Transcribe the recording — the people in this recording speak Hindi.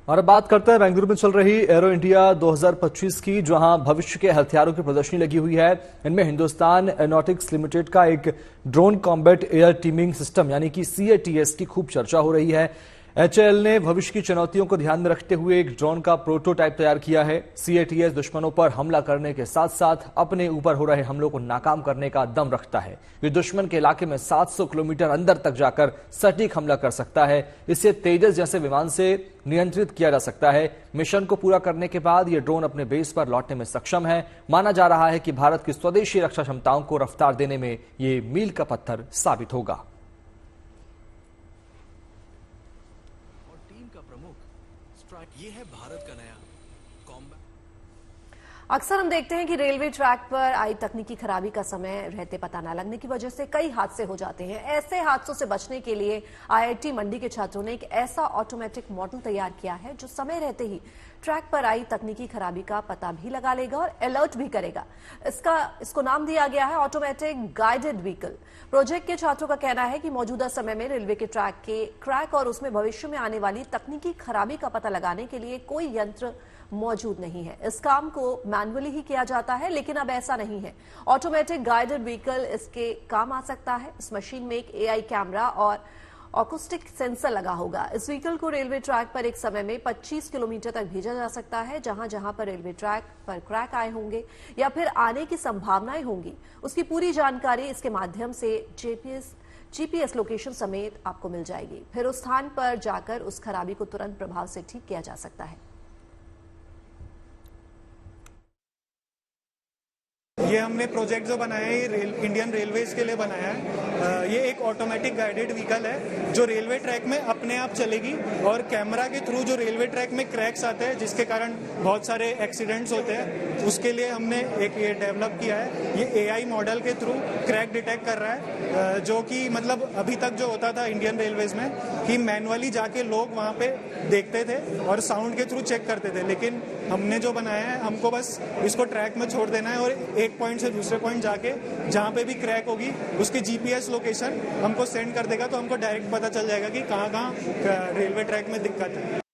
और अब बात करते हैं बेंगलुरु में चल रही एरो इंडिया 2025 की, जहां भविष्य के हथियारों की प्रदर्शनी लगी हुई है। इनमें हिंदुस्तान एरोनॉटिक्स लिमिटेड का एक drone combat air teeming system यानी कि CATS की खूब चर्चा हो रही है। HAL ने भविष्य की चुनौतियों को ध्यान में रखते हुए एक ड्रोन का प्रोटोटाइप तैयार किया है। CATS दुश्मनों पर हमला करने के साथ साथ अपने ऊपर हो रहे हमलों को नाकाम करने का दम रखता है। ये दुश्मन के इलाके में 700 किलोमीटर अंदर तक जाकर सटीक हमला कर सकता है। इसे तेजस जैसे विमान से नियंत्रित किया जा सकता है। मिशन को पूरा करने के बाद ये ड्रोन अपने बेस पर लौटने में सक्षम है। माना जा रहा है कि भारत की स्वदेशी रक्षा क्षमताओं को रफ्तार देने में ये मील का पत्थर साबित होगा। टीम का प्रमुख स्ट्राइक ये है भारत का नया कॉम्बैट। अक्सर हम देखते हैं कि रेलवे ट्रैक पर आई तकनीकी खराबी का समय रहते पता न लगने की वजह से कई हादसे हो जाते हैं। ऐसे हादसों से बचने के लिए IIT मंडी के छात्रों ने एक ऐसा ऑटोमेटिक मॉडल तैयार किया है जो समय रहते ही ट्रैक पर आई तकनीकी खराबी का पता भी लगा लेगा और अलर्ट भी करेगा। इसको नाम दिया गया है ऑटोमेटिक गाइडेड व्हीकल। प्रोजेक्ट के छात्रों का कहना है कि मौजूदा समय में रेलवे के ट्रैक के क्रैक और उसमें भविष्य में आने वाली तकनीकी खराबी का पता लगाने के लिए कोई यंत्र मौजूद नहीं है। इस काम को मैन्युअली ही किया जाता है, लेकिन अब ऐसा नहीं है। ऑटोमेटिक गाइडेड व्हीकल इसके काम आ सकता है। इस मशीन में एक AI कैमरा और अकॉस्टिक सेंसर लगा होगा। इस व्हीकल को रेलवे ट्रैक पर एक समय में 25 किलोमीटर तक भेजा जा सकता है। जहां जहां पर रेलवे ट्रैक पर क्रैक आए होंगे या फिर आने की संभावनाएं होंगी, उसकी पूरी जानकारी इसके माध्यम से GPS लोकेशन समेत आपको मिल जाएगी। फिर उस स्थान पर जाकर उस खराबी को तुरंत प्रभाव से ठीक किया जा सकता है। ये हमने प्रोजेक्ट जो बनाया है ये इंडियन रेलवेज के लिए बनाया है। ये एक ऑटोमेटिक गाइडेड व्हीकल है जो रेलवे ट्रैक में अपने आप चलेगी और कैमरा के थ्रू जो रेलवे ट्रैक में क्रैक्स आते हैं जिसके कारण बहुत सारे एक्सीडेंट्स होते हैं, उसके लिए हमने एक ये डेवलप किया है। ये AI मॉडल के थ्रू क्रैक डिटेक्ट कर रहा है, जो कि मतलब अभी तक जो होता था इंडियन रेलवेज में कि मैनुअली जाके लोग वहाँ पे देखते थे और साउंड के थ्रू चेक करते थे, लेकिन हमने जो बनाया है हमको बस इसको ट्रैक में छोड़ देना है और एक पॉइंट से दूसरे पॉइंट जाके जहाँ पे भी क्रैक होगी उसकी GPS लोकेशन हमको सेंड कर देगा, तो हमको डायरेक्ट पता चल जाएगा कि कहाँ कहाँ रेलवे ट्रैक में दिक्कत है।